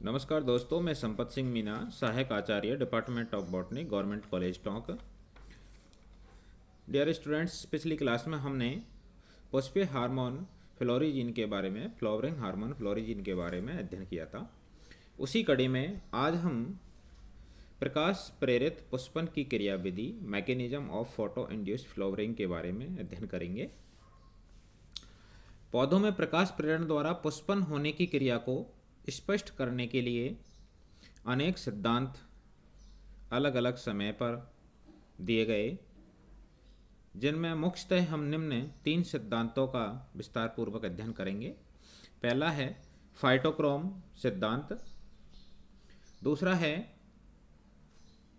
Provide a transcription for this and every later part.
नमस्कार दोस्तों, मैं संपत सिंह मीना, सहायक आचार्य, department of botany, government college Tonk. Dear students, पिछली क्लास में हमने पुष्पीय हार्मोन फ्लोरिजीन के बारे में, फ्लावरिंग हार्मोन फ्लोरिजीन के बारे में अध्ययन किया था। उसी कड़ी में आज हम प्रकाश प्रेरित पुष्पन की क्रियाविधि, mechanism of photo induced flowering के बारे में अध्ययन करेंगे। पौधों में प्रकाश प्रेरण द्वारा पुष्पन होने की क्रिया को स्पष्ट करने के लिए अनेक सिद्धांत अलग अलग समय पर दिए गए, जिनमें मुख्यतः हम निम्न 3 सिद्धांतों का विस्तार पूर्वक अध्ययन करेंगे। पहला है फाइटोक्रोम सिद्धांत, दूसरा है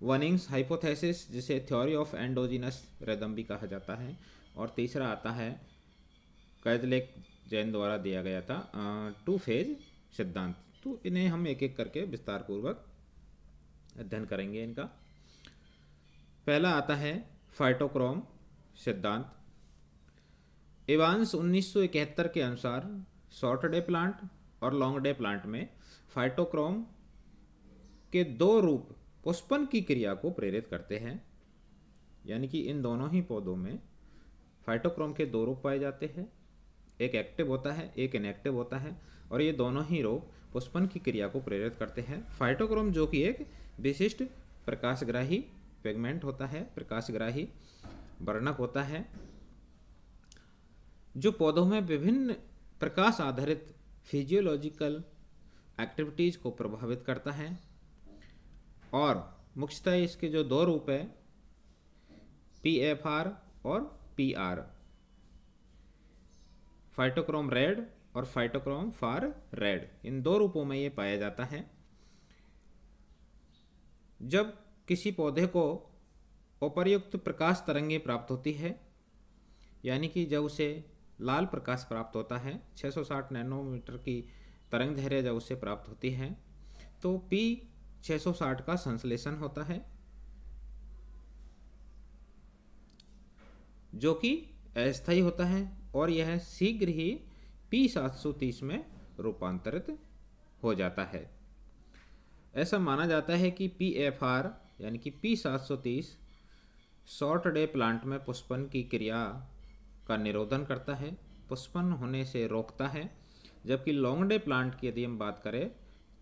वनिंग्स हाइपोथेसिस, जिसे थ्योरी ऑफ एंडोजीनस रिदम भी कहा जाता है, और तीसरा आता है कैजलेक जैन द्वारा दिया गया था 2 फेज सिद्धांत। तो इन्हें हम एक एक करके विस्तार पूर्वक अध्ययन करेंगे इनका। पहला आता है फाइटोक्रोम सिद्धांत। इवांस 1971 के अनुसार शॉर्ट डे प्लांट और लॉन्ग डे प्लांट में फाइटोक्रोम के 2 रूप पुष्पन की क्रिया को प्रेरित करते हैं, यानी कि इन दोनों ही पौधों में फाइटोक्रोम के 2 रूप पाए जाते हैं, एक एक्टिव होता है, एक इनएक्टिव होता है, और ये दोनों ही रूप पुष्पन की क्रिया को प्रेरित करते हैं। फाइटोक्रोम जो कि एक विशिष्ट प्रकाशग्राही पिगमेंट होता है, प्रकाशग्राही वर्णक होता है, जो पौधों में विभिन्न प्रकाश आधारित फिजियोलॉजिकल एक्टिविटीज को प्रभावित करता है। और मुख्यतः इसके जो 2 रूप है, PFR और PR, फाइटोक्रोम रेड और फाइटोक्रोम फार रेड, इन 2 रूपों में ये पाया जाता है। जब किसी पौधे को उपर्युक्त प्रकाश तरंगें प्राप्त होती है, यानी कि जब उसे लाल प्रकाश प्राप्त होता है, 660 नैनोमीटर की तरंग दैर्घ्य जब उसे प्राप्त होती है, तो P660 का संश्लेषण होता है, जो कि अस्थायी होता है, और यह शीघ्र ही P730 में रूपांतरित हो जाता है। ऐसा माना जाता है कि PFR यानी कि P730 शॉर्ट डे प्लांट में पुष्पन की क्रिया का निरोधन करता है, पुष्पन होने से रोकता है, जबकि लॉन्ग डे प्लांट की यदि हम बात करें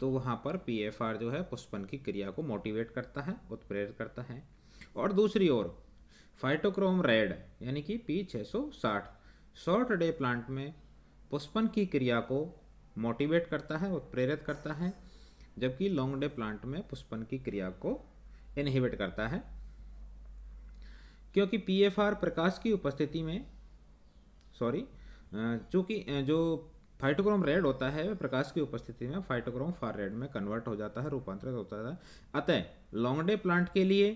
तो वहाँ पर PFR जो है पुष्पन की क्रिया को मोटिवेट करता है, उत्प्रेरित करता है। और दूसरी ओर फाइटोक्रोम रेड यानी कि P660 शॉर्ट डे प्लांट में पुष्पन की क्रिया को मोटिवेट करता है, उत्प्रेरित करता है, जबकि लॉन्ग डे प्लांट में पुष्पन की क्रिया को इनहिबिट करता है, क्योंकि PFR प्रकाश की उपस्थिति में चूँकि जो फाइटोक्रोम रेड होता है वह प्रकाश की उपस्थिति में फाइटोक्रोम फार रेड में कन्वर्ट हो जाता है, रूपांतरित होता है। अतः लॉन्ग डे प्लांट के लिए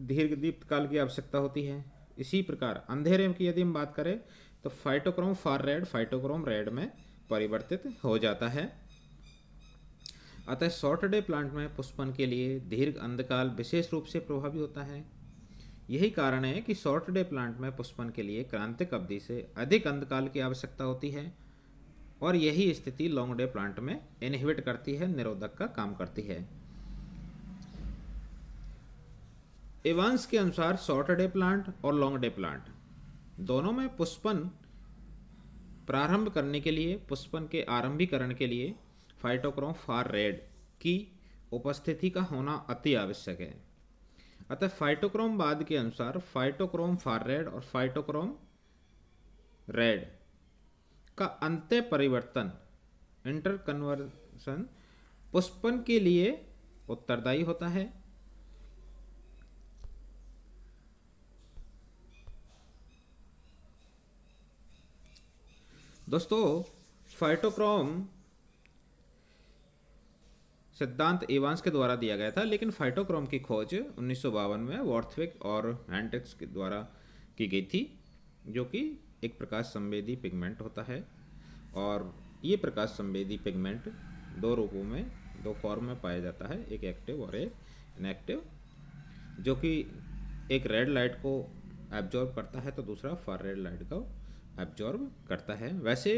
दीर्घ दीप्तकाल की आवश्यकता होती है। इसी प्रकार अंधेरे की यदि हम बात करें तो phytochrome far red phytochrome red में परिवर्तित हो जाता है। अतः शॉर्ट डे प्लांट में पुष्पन के लिए दीर्घ अंधकाल विशेष रूप से प्रभावी होता है। यही कारण है कि शॉर्ट डे प्लांट में पुष्पन के लिए क्रांतिक अवधि से अधिक अंधकाल की आवश्यकता होती है, और यही स्थिति लॉन्ग डे प्लांट में इनहिबिट करती है, निरोधक का काम करती है। इवांस के अनुसार शॉर्ट डे प्लांट और लॉन्ग डे प्लांट दोनों में पुष्पन प्रारंभ करने के लिए, पुष्पन के आरंभीकरण के लिए फाइटोक्रोम फार रेड की उपस्थिति का होना अति आवश्यक है। अतः फाइटोक्रोम बाद के अनुसार फाइटोक्रोम फार रेड और फाइटोक्रोम रेड का अंत्य परिवर्तन, इंटर कन्वर्सन, पुष्पन के लिए उत्तरदायी होता है। दोस्तों, फाइटोक्रोम सिद्धांत इवांस के द्वारा दिया गया था, लेकिन फाइटोक्रोम की खोज 1952 में वॉर्थविक और हैंड्रिक्स के द्वारा की गई थी, जो कि एक प्रकाश संवेदी पिगमेंट होता है। और ये प्रकाश संवेदी पिगमेंट 2 रूपों में, 2 फॉर्म में पाया जाता है, एक एक्टिव और एक इनएक्टिव, जो कि एक रेड लाइट को एब्जॉर्ब करता है तो दूसरा फार रेड लाइट को एब्जॉर्ब करता है। वैसे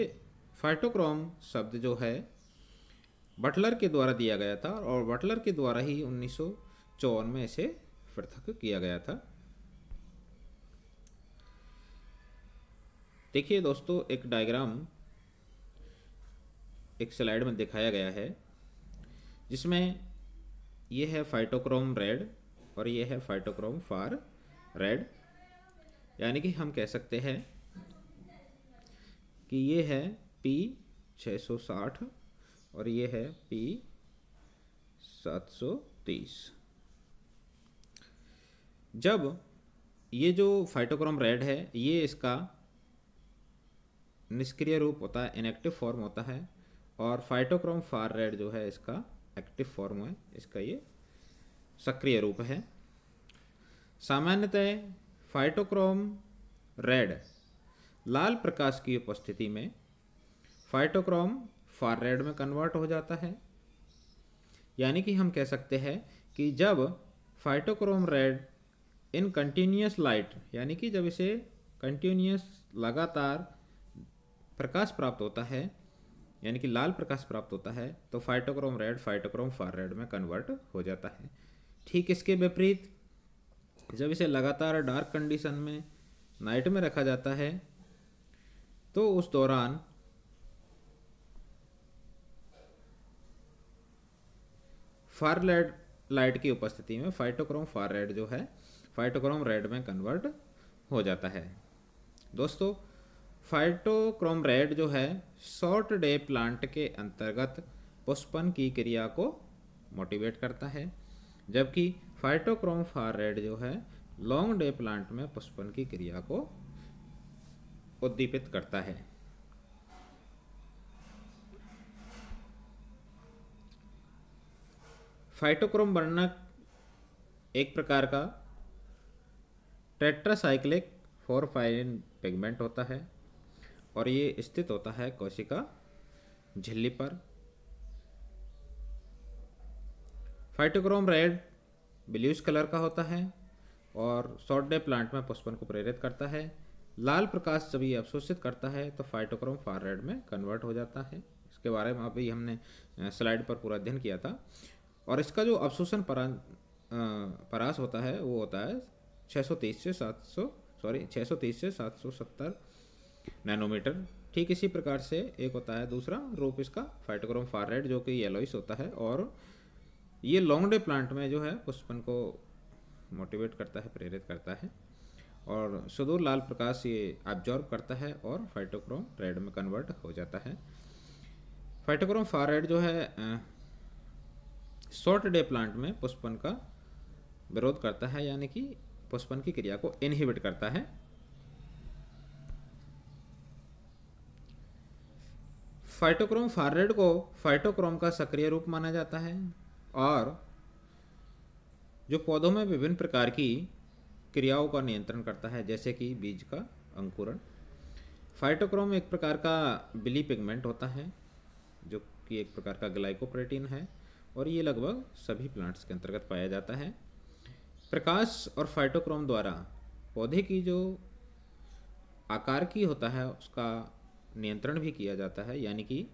फाइटोक्रोम शब्द जो है बटलर के द्वारा दिया गया था और बटलर के द्वारा ही 1954 में इसे पृथक किया गया था। देखिए दोस्तों, एक डायग्राम एक स्लाइड में दिखाया गया है जिसमें यह है फाइटोक्रोम रेड और यह है फाइटोक्रोम फार रेड। यानी कि हम कह सकते हैं कि ये है P660 और ये है P730। जब ये जो फाइटोक्रोम रेड है ये इसका निष्क्रिय रूप होता है, इनएक्टिव फॉर्म होता है, और फाइटोक्रोम फार रेड जो है इसका एक्टिव फॉर्म है, इसका ये सक्रिय रूप है। सामान्यतः फाइटोक्रोम रेड लाल प्रकाश की उपस्थिति में फाइटोक्रोम फार रेड में कन्वर्ट हो जाता है। यानी कि हम कह सकते हैं कि जब phytochrome red in continuous light, यानी कि जब इसे कंटिन्यूस लगातार प्रकाश प्राप्त होता है, यानी कि लाल प्रकाश प्राप्त होता है, तो phytochrome red phytochrome far red में कन्वर्ट हो जाता है। ठीक इसके विपरीत जब इसे लगातार डार्क कंडीशन में नाइट में रखा जाता है तो उस दौरान फार रेड लाइट की उपस्थिति में फाइटोक्रोम फार रेड जो है फाइटोक्रोम रेड में कन्वर्ट हो जाता है। दोस्तों, फाइटोक्रोम रेड जो है शॉर्ट डे प्लांट के अंतर्गत पुष्पन की क्रिया को मोटिवेट करता है, जबकि फाइटोक्रोम फार रेड जो है लॉन्ग डे प्लांट में पुष्पन की क्रिया को उद्दीपित करता है। फाइटोक्रोम वर्णक एक प्रकार का टेट्रासाइक्लिक फोरफाइन पिगमेंट होता है और ये स्थित होता है कोशिका झिल्ली पर। फाइटोक्रोम रेड ब्लूइश कलर का होता है और शॉर्ट डे प्लांट में पुष्पन को प्रेरित करता है। लाल प्रकाश जब ये अवशोषित करता है तो फाइटोक्रोम फार रेड में कन्वर्ट हो जाता है। इसके बारे में अभी हमने स्लाइड पर पूरा अध्ययन किया था। और इसका जो अवशोषण परास होता है वो होता है 630 से 770 नैनोमीटर। ठीक इसी प्रकार से एक होता है दूसरा रूप इसका फाइटोक्रोम फार रेड जो कि येलोइश होता है और ये लॉन्ग डे प्लांट में जो है पुष्पन को मोटिवेट करता है, प्रेरित करता है और सुदूर लाल प्रकाश ये एब्जॉर्ब करता है और फाइटोक्रोम रेड में कन्वर्ट हो जाता है। फाइटोक्रोम फार रेड जो है शॉर्ट डे प्लांट में पुष्पन का विरोध करता है, यानी कि पुष्पन की क्रिया को इनहिबिट करता है। फाइटोक्रोम फार रेड को फाइटोक्रोम का सक्रिय रूप माना जाता है और जो पौधों में विभिन्न प्रकार की क्रियाओं का नियंत्रण करता है, जैसे कि बीज का अंकुरण। फाइटोक्रोम एक प्रकार का बिली पिगमेंट होता है जो कि एक प्रकार का ग्लाइकोप्रोटीन है और ये लगभग सभी प्लांट्स के अंतर्गत पाया जाता है। प्रकाश और फाइटोक्रोम द्वारा पौधे की जो आकार की होता है उसका नियंत्रण भी किया जाता है, यानी कि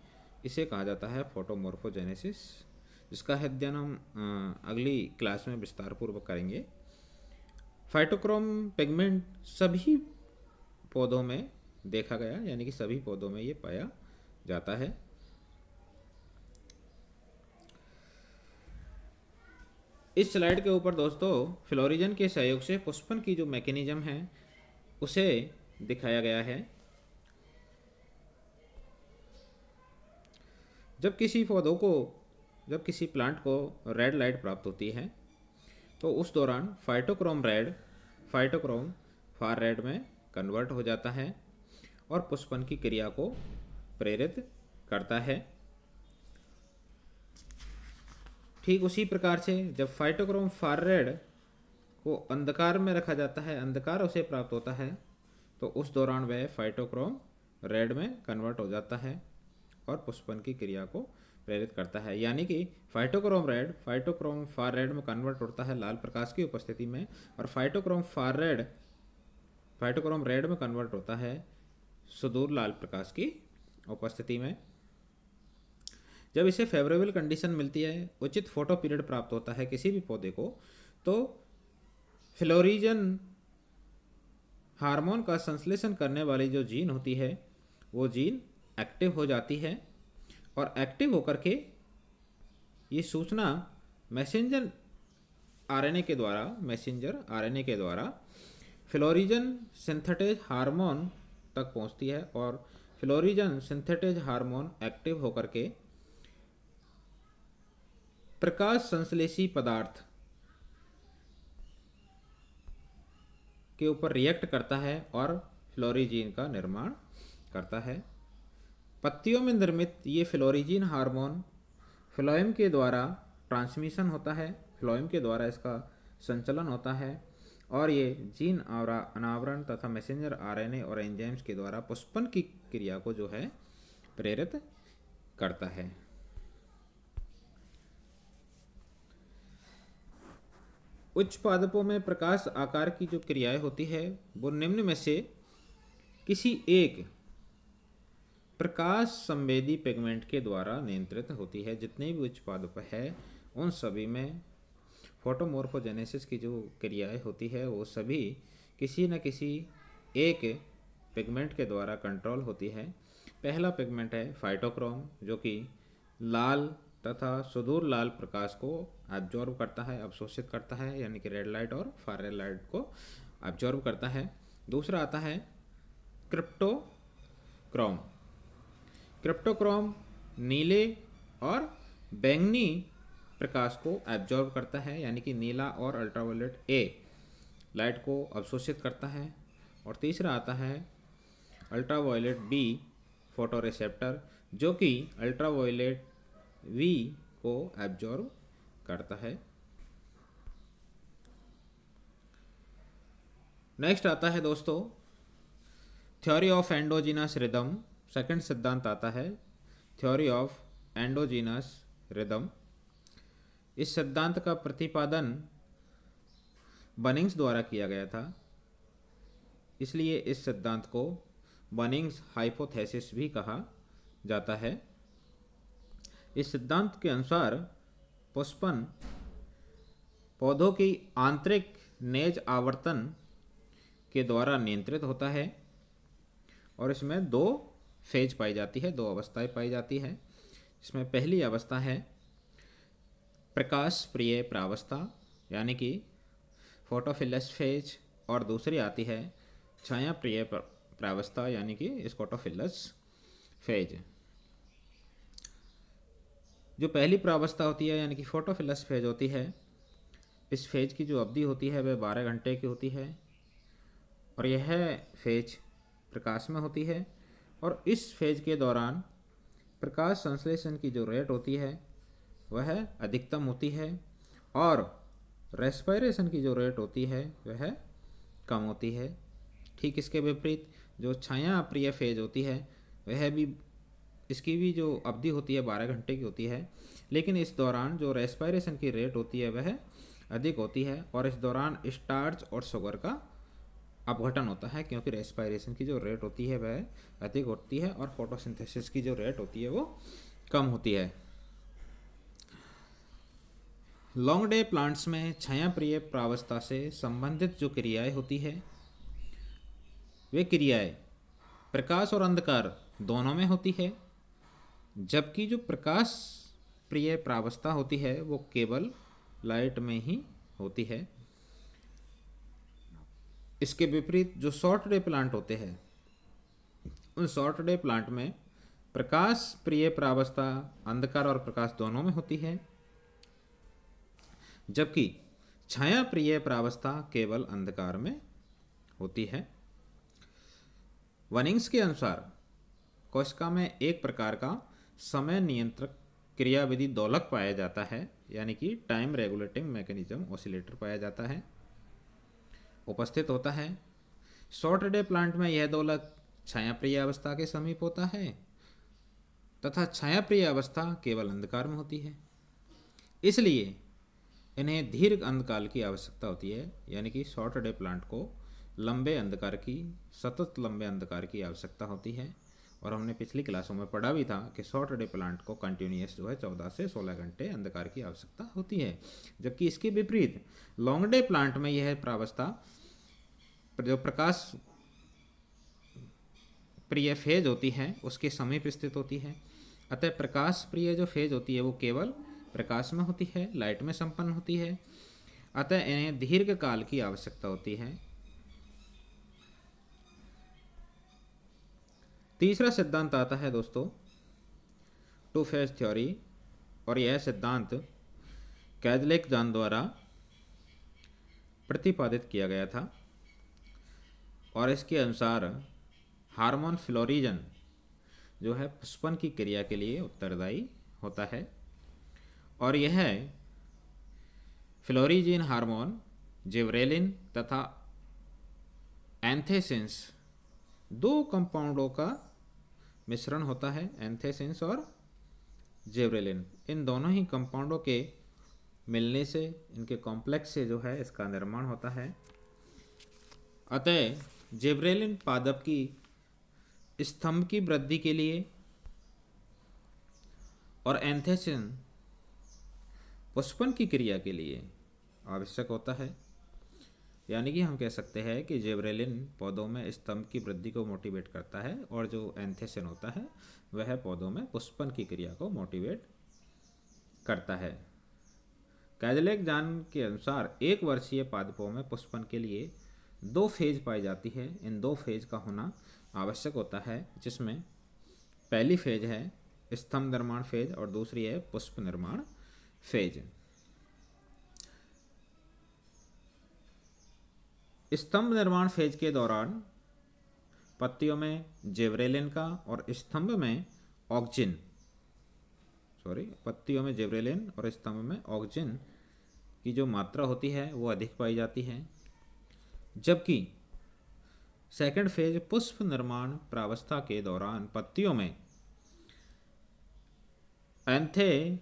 इसे कहा जाता है फोटोमॉर्फोजेनेसिस, जिसका अध्ययन हम अगली क्लास में विस्तार पूर्वक करेंगे। फाइटोक्रोम पिगमेंट सभी पौधों में देखा गया, यानी कि सभी पौधों में ये पाया जाता है। इस स्लाइड के ऊपर दोस्तों फ्लोरिजन के सहयोग से पुष्पन की जो मैकेनिज्म है उसे दिखाया गया है। जब किसी प्लांट को रेड लाइट प्राप्त होती है तो उस दौरान phytochrome red phytochrome far red में कन्वर्ट हो जाता है और पुष्पन की क्रिया को प्रेरित करता है। ठीक उसी प्रकार से जब फाइटोक्रोम फार रेड को अंधकार में रखा जाता है, अंधकार उसे प्राप्त होता है, तो उस दौरान वह फाइटोक्रोम रेड में कन्वर्ट हो जाता है और पुष्पन की क्रिया को प्रेरित करता है। यानी कि phytochrome red phytochrome far red में कन्वर्ट होता है लाल प्रकाश की उपस्थिति में और phytochrome far red phytochrome red में कन्वर्ट होता है सुदूर लाल प्रकाश की उपस्थिति में। जब इसे फेवरेबल कंडीशन मिलती है, उचित फोटो पीरियड प्राप्त होता है किसी भी पौधे को, तो फ्लोरिजन हार्मोन का संश्लेषण करने वाली जो जीन होती है वो जीन एक्टिव हो जाती है, और एक्टिव होकर के ये सूचना मैसेंजर आरएनए के द्वारा फ्लोरिजन सिंथेटेज हार्मोन तक पहुंचती है, और फ्लोरिजन सिंथेटेज हार्मोन एक्टिव होकर के प्रकाश संश्लेषी पदार्थ के ऊपर रिएक्ट करता है और फ्लोरिजीन का निर्माण करता है। पत्तियों में निर्मित ये फ्लोरिजीन हार्मोन फ्लोएम के द्वारा ट्रांसमिशन होता है, फ्लोएम के द्वारा इसका संचलन होता है, और ये जीन अनावरण तथा मैसेंजर आरएनए और एंजाइम्स के द्वारा पुष्पन की क्रिया को जो है प्रेरित करता है। उच्च पादपों में प्रकाश आकार की जो क्रियाएं होती है वो निम्न में से किसी एक प्रकाश संवेदी पिगमेंट के द्वारा नियंत्रित होती है। जितने भी उच्च पादप है उन सभी में फोटोमॉर्फोजेनेसिस की जो क्रियाएं होती है वो सभी किसी न किसी एक पिगमेंट के द्वारा कंट्रोल होती है। पहला पिगमेंट है फाइटोक्रोम, जो कि लाल तथा सुदूर लाल प्रकाश को एब्जॉर्ब करता है, अवशोषित करता है, यानी कि रेड लाइट और फार रेड लाइट को एब्जॉर्ब करता है। दूसरा आता है क्रिप्टोक्रोम। क्रिप्टोक्रोम नीले और बैंगनी प्रकाश को एब्जॉर्ब करता है, यानी कि नीला और अल्ट्रावायलेट ए लाइट को अवशोषित करता है। और तीसरा आता है अल्ट्रावायलेट बी फोटोरिसेप्टर, जो कि अल्ट्रावायलेट वी को एब्जॉर्ब करता है। नेक्स्ट आता है दोस्तों theory of endogenous rhythm. Second सिद्धांत आता है थ्योरी ऑफ एंडोजीनस रिदम। इस सिद्धांत का प्रतिपादन बनिंग्स द्वारा किया गया था, इसलिए इस सिद्धांत को बनिंग्स हाइपोथेसिस भी कहा जाता है। इस सिद्धांत के अनुसार पुष्पन पौधों की आंतरिक नेज आवर्तन के द्वारा नियंत्रित होता है, और इसमें दो फेज पाई जाती है, दो अवस्थाएं पाई जाती है। इसमें पहली अवस्था है प्रकाश प्रिय प्रावस्था, यानी कि फोटोफिलस फेज, और दूसरी आती है छाया प्रिय प्रावस्था, यानी कि स्कोटोफिलस फेज। जो पहली प्रावस्था होती है यानी कि फोटोफिलस फेज होती है, इस फेज की जो अवधि होती है वह 12 घंटे की होती है, और यह फेज प्रकाश में होती है। और इस फेज के दौरान प्रकाश संश्लेषण की जो रेट होती है वह अधिकतम होती है, और रेस्पिरेशन की जो रेट होती है वह कम होती है। ठीक इसके विपरीत जो छाया प्रिय फेज होती है वह भी, इसकी भी जो अवधि होती है 12 घंटे की होती है, लेकिन इस दौरान जो रेस्पिरेशन की रेट होती है वह अधिक होती है, और इस दौरान स्टार्च और शुगर का अपघटन होता है, क्योंकि रेस्पिरेशन की जो रेट होती है वह अधिक होती है और फोटोसिंथेसिस की जो रेट होती है वो कम होती है। लॉन्ग डे प्लांट्स में छाया प्रिय प्रावस्था से संबंधित जो क्रियाएं होती है वे क्रियाएं प्रकाश और अंधकार दोनों में होती है, जबकि जो प्रकाश प्रिय प्रावस्था होती है वो केवल लाइट में ही होती है। इसके विपरीत जो शॉर्ट डे प्लांट होते हैं उन शॉर्ट डे प्लांट में प्रकाश प्रिय प्रावस्था अंधकार और प्रकाश दोनों में होती है, जबकि छाया प्रिय प्रावस्था केवल अंधकार में होती है। वनिंग्स के अनुसार कोशिका में एक प्रकार का समय नियंत्रक क्रियाविधि दोलक पाया जाता है, यानी कि टाइम रेगुलेटिंग मैकेनिज्म ऑसिलेटर पाया जाता है, उपस्थित होता है। शॉर्ट डे प्लांट में यह दोलक छाया प्रिय अवस्था के समीप होता है तथा छाया प्रिय अवस्था केवल अंधकार में होती है, इसलिए इन्हें दीर्घ अंधकाल की आवश्यकता होती है, यानी कि शॉर्ट डे प्लांट को लंबे अंधकार की, सतत लंबे अंधकार की आवश्यकता होती है, और हमने पिछली क्लासों में पढ़ा भी था कि शॉर्ट डे प्लांट को कंटिन्यूस जो है 14 से 16 घंटे अंधकार की आवश्यकता होती है, जबकि इसके विपरीत लॉन्ग डे प्लांट में यह प्रावस्था जो प्रकाश प्रिय फेज होती है उसके समीप स्थित होती है। अतः प्रकाश प्रिय जो फेज होती है वो केवल प्रकाश में होती है, लाइट में संपन्न होती है। अतः इन्हें दीर्घ काल की आवश्यकता होती है। तीसरा सिद्धांत आता है दोस्तों टू फेज थ्योरी, और यह सिद्धांत कैजलेक जान द्वारा प्रतिपादित किया गया था, और इसके अनुसार हार्मोन फ्लोरिजन जो है पुष्पन की क्रिया के लिए उत्तरदायी होता है, और यह फ्लोरिजिन हार्मोन जिब्रेलिन तथा एंथेसिन्स दो कंपाउंडों का मिश्रण होता है। एंथेसिन्स और जिब्रेलिन इन दोनों ही कंपाउंडों के मिलने से, इनके कॉम्प्लेक्स से जो है इसका निर्माण होता है। अतः जिब्रेलिन पादप की स्तंभ की वृद्धि के लिए और एंथेसिन पुष्पन की क्रिया के लिए आवश्यक होता है। यानी कि हम कह सकते हैं कि जिब्रेलिन पौधों में स्तंभ की वृद्धि को मोटिवेट करता है, और जो एंथेसिन होता है वह पौधों में पुष्पन की क्रिया को मोटिवेट करता है। कैजलेक जान के अनुसार 1 वर्षीय पादपों में पुष्पन के लिए 2 फेज पाई जाती है। इन 2 फेज का होना आवश्यक होता है, जिसमें पहली फेज है स्तंभ निर्माण फेज और दूसरी है पुष्प निर्माण फेज। स्तंभ निर्माण फेज के दौरान पत्तियों में जिब्रेलिन का और स्तंभ में ऑक्जिन पत्तियों में जिब्रेलिन और स्तंभ में ऑक्जिन की जो मात्रा होती है वो अधिक पाई जाती है, जबकि सेकंड फेज पुष्प निर्माण प्रावस्था के दौरान पत्तियों में एंथेसिन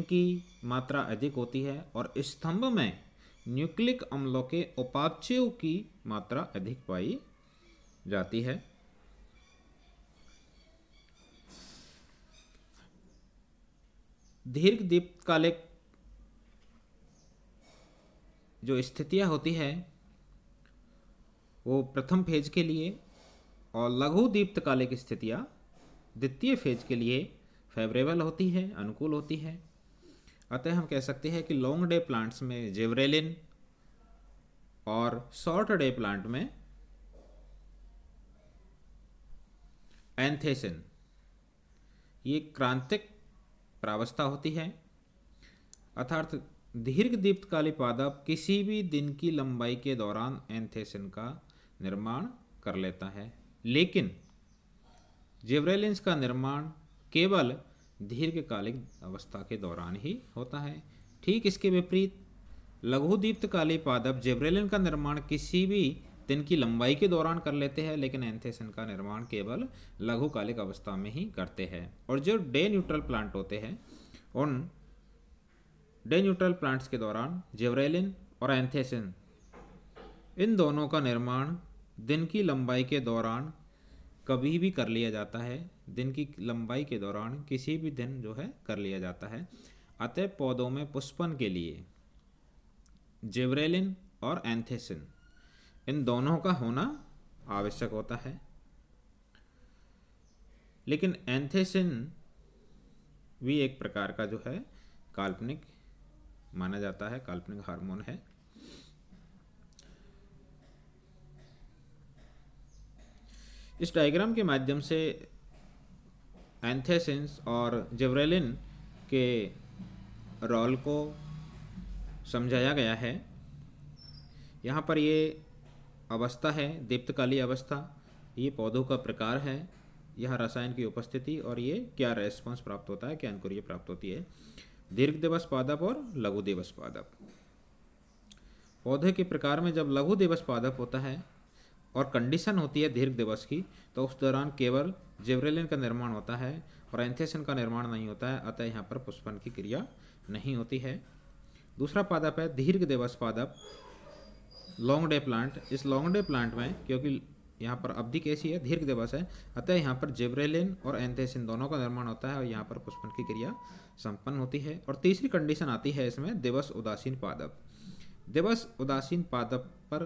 की मात्रा अधिक होती है और स्तंभ में न्यूक्लिक अम्लों के उपापचयों की मात्रा अधिक पाई जाती है। दीर्घ दीप्तकालिक जो स्थितियां होती है वो प्रथम फेज के लिए, और लघु दीप्तकालिक स्थितियां द्वितीय फेज के लिए फेवरेबल होती है, अनुकूल होती है। अतः हम कह सकते हैं कि लॉन्ग डे प्लांट्स में जिब्रेलिन और शॉर्ट डे प्लांट में एंथेसिन ये क्रांतिक प्रावस्था होती है। अर्थात दीर्घ दीप्तकाली पादप किसी भी दिन की लंबाई के दौरान एंथेसिन का निर्माण कर लेता है, लेकिन जिब्रेलिन्स का निर्माण केवल दीर्घकालिक अवस्था के दौरान ही होता है। ठीक इसके विपरीत लघु दीप्तकाली पादप जिब्रेलिन का निर्माण किसी भी दिन की लंबाई के दौरान कर लेते हैं, लेकिन एंथेसिन का निर्माण केवल लघुकालिक अवस्था में ही करते हैं। और जो डे न्यूट्रल प्लांट होते हैं, उन डे न्यूट्रल प्लांट्स के दौरान जिब्रेलिन और एंथेसिन इन दोनों का निर्माण दिन की लंबाई के दौरान कभी भी कर लिया जाता है। दिन की लंबाई के दौरान किसी भी दिन जो है कर लिया जाता है। अतः पौधों में पुष्पन के लिए जिब्रेलिन और एंथेसिन इन दोनों का होना आवश्यक होता है। लेकिन एंथेसिन भी एक प्रकार का जो है काल्पनिक माना जाता है, काल्पनिक हार्मोन है। इस डायग्राम के माध्यम से एंथेसिन्स और जिब्रेलिन के रोल को समझाया गया है। यहाँ पर ये अवस्था है दीप्तकाली अवस्था, ये पौधों का प्रकार है, यह रसायन की उपस्थिति और ये क्या रेस्पॉन्स प्राप्त होता है, क्या अंकुरिया प्राप्त होती है। दीर्घ दिवस पादप और लघु दिवस पादप। पौधे के प्रकार में जब लघु दिवस पादप होता है और कंडीशन होती है दीर्घ दिवस की, तो उस दौरान केवल जिब्रेलिन का निर्माण होता है और एंथेसिन का निर्माण नहीं होता है। अतः यहाँ पर पुष्पन की क्रिया नहीं होती है। दूसरा पादप है दीर्घ दिवस पादप, लॉन्ग डे प्लांट। इस लॉन्ग डे प्लांट में क्योंकि यहाँ पर अवधि कैसी है, दीर्घ दिवस है, अतः यहाँ पर जिब्रेलिन और एंथेसिन दोनों का निर्माण होता है और यहाँ पर पुष्पन की क्रिया संपन्न होती है। और तीसरी कंडीशन आती है इसमें दिवस उदासीन पादप। दिवस उदासीन पादप पर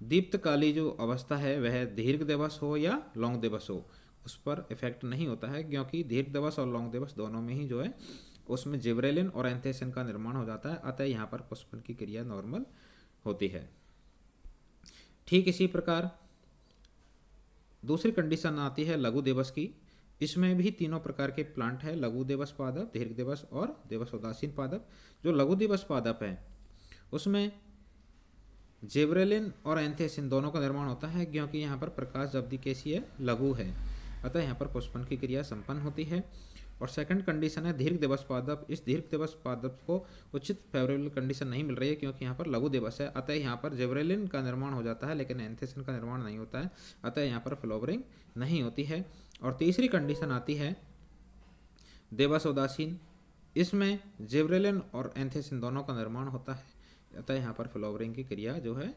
दीप्तकाली जो अवस्था है वह दीर्घ दिवस हो या लौंग दिवस हो, उस पर इफेक्ट नहीं होता है, क्योंकि दीर्घ दिवस और लौंग दिवस दोनों में ही जो है उसमें जिब्रेलिन और एंथेसिन का निर्माण हो जाता है, अतः यहाँ पर पुष्पन की क्रिया नॉर्मल होती है। ठीक इसी प्रकार दूसरी कंडीशन आती है लघु दिवस की। इसमें भी तीनों प्रकार के प्लांट है, लघु दिवस पादप, दीर्घ दिवस और दिवस उदासीन पादप। जो लघु दिवस पादप है उसमें जिब्रेलिन और एंथेसिन दोनों का निर्माण होता है, क्योंकि यहाँ पर प्रकाश अवधि कैसी है, लघु है, अतः यहाँ पर पुष्पन की क्रिया संपन्न होती है। और सेकंड कंडीशन है दीर्घ दिवस पादप। इस दीर्घ दिवस पादप को उचित फेवरेबल कंडीशन नहीं मिल रही है, क्योंकि यहाँ पर लघु दिवस है, अतः यहाँ पर जिब्रेलिन का निर्माण हो जाता है लेकिन एंथेसिन का निर्माण नहीं होता है, अतः यहाँ पर फ्लावरिंग नहीं होती है। और तीसरी कंडीशन आती है दिवस उदासीन। इसमें जिब्रेलिन और एंथेसिन दोनों का निर्माण होता है, अतः यहाँ पर फ्लावरिंग की क्रिया जो है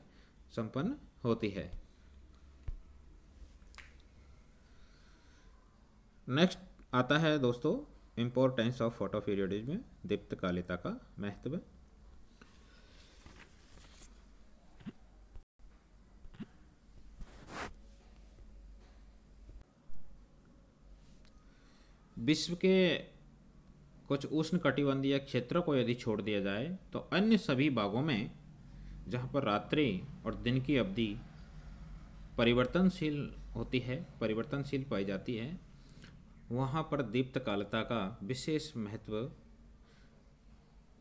संपन्न होती है। नेक्स्ट आता है दोस्तों इम्पोर्टेंस ऑफ फोटोपीरियोडिज्म, दीप्तकालिता का महत्व। विश्व के कुछ उष्ण कटिबंधीय क्षेत्रों को यदि छोड़ दिया जाए तो अन्य सभी भागों में जहाँ पर रात्रि और दिन की अवधि परिवर्तनशील होती है, परिवर्तनशील पाई जाती है, वहाँ पर दीप्तकालिता का विशेष महत्व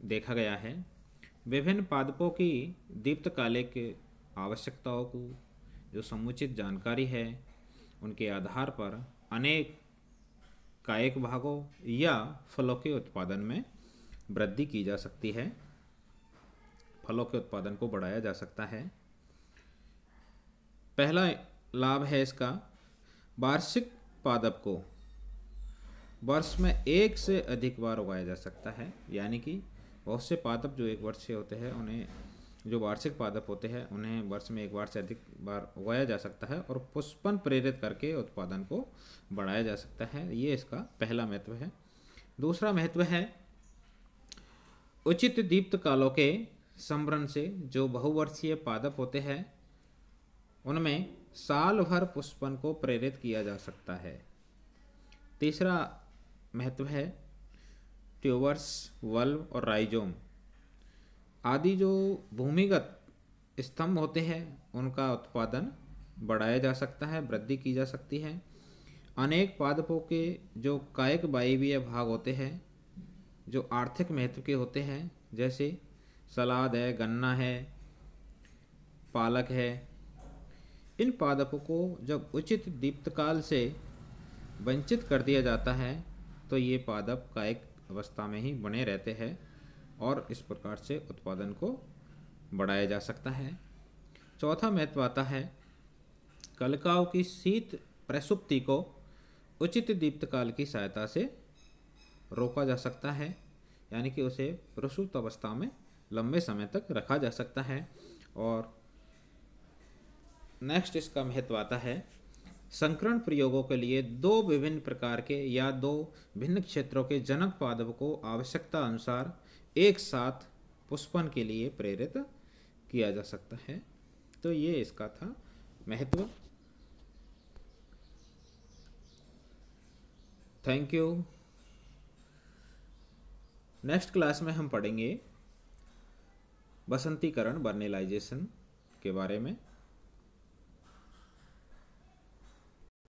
देखा गया है। विभिन्न पादपों की दीप्तकालिक आवश्यकताओं को जो समुचित जानकारी है, उनके आधार पर अनेक कायिक भागों या फलों के उत्पादन में वृद्धि की जा सकती है, फलों के उत्पादन को बढ़ाया जा सकता है। पहला लाभ है इसका, वार्षिक पादप को वर्ष में एक से अधिक बार उगाया जा सकता है, यानी कि बहुत से पादप जो एक वर्ष से होते हैं उन्हें, जो वार्षिक पादप होते हैं उन्हें वर्ष में एक बार से अधिक बार उगाया जा सकता है और पुष्पन प्रेरित करके उत्पादन को बढ़ाया जा सकता है। ये इसका पहला महत्व है। दूसरा महत्व है उचित दीप्तकालों के संवरण से जो बहुवर्षीय पादप होते हैं उनमें साल भर पुष्पन को प्रेरित किया जा सकता है। तीसरा महत्व है ट्यूबर्स, वल्व और राइजोम आदि जो भूमिगत स्तंभ होते हैं उनका उत्पादन बढ़ाया जा सकता है, वृद्धि की जा सकती है। अनेक पादपों के जो कायिक वायवीय भाग होते हैं जो आर्थिक महत्व के होते हैं, जैसे सलाद है, गन्ना है, पालक है, इन पादपों को जब उचित दीप्तकाल से वंचित कर दिया जाता है तो ये पादप कायिक अवस्था में ही बने रहते हैं और इस प्रकार से उत्पादन को बढ़ाया जा सकता है। चौथा महत्व आता है कलिकाओं की शीत प्रसुप्ति को उचित दीप्तकाल की सहायता से रोका जा सकता है, यानी कि उसे प्रसुप्त अवस्था में लंबे समय तक रखा जा सकता है। और नेक्स्ट इसका महत्व आता है संकरण प्रयोगों के लिए दो विभिन्न प्रकार के या दो भिन्न क्षेत्रों के जनक पादप को आवश्यकता अनुसार एक साथ पुष्पन के लिए प्रेरित किया जा सकता है। तो ये इसका था महत्व। Thank you. नेक्स्ट क्लास में हम पढ़ेंगे बसंतीकरण, बर्नेलाइजेशन के बारे में।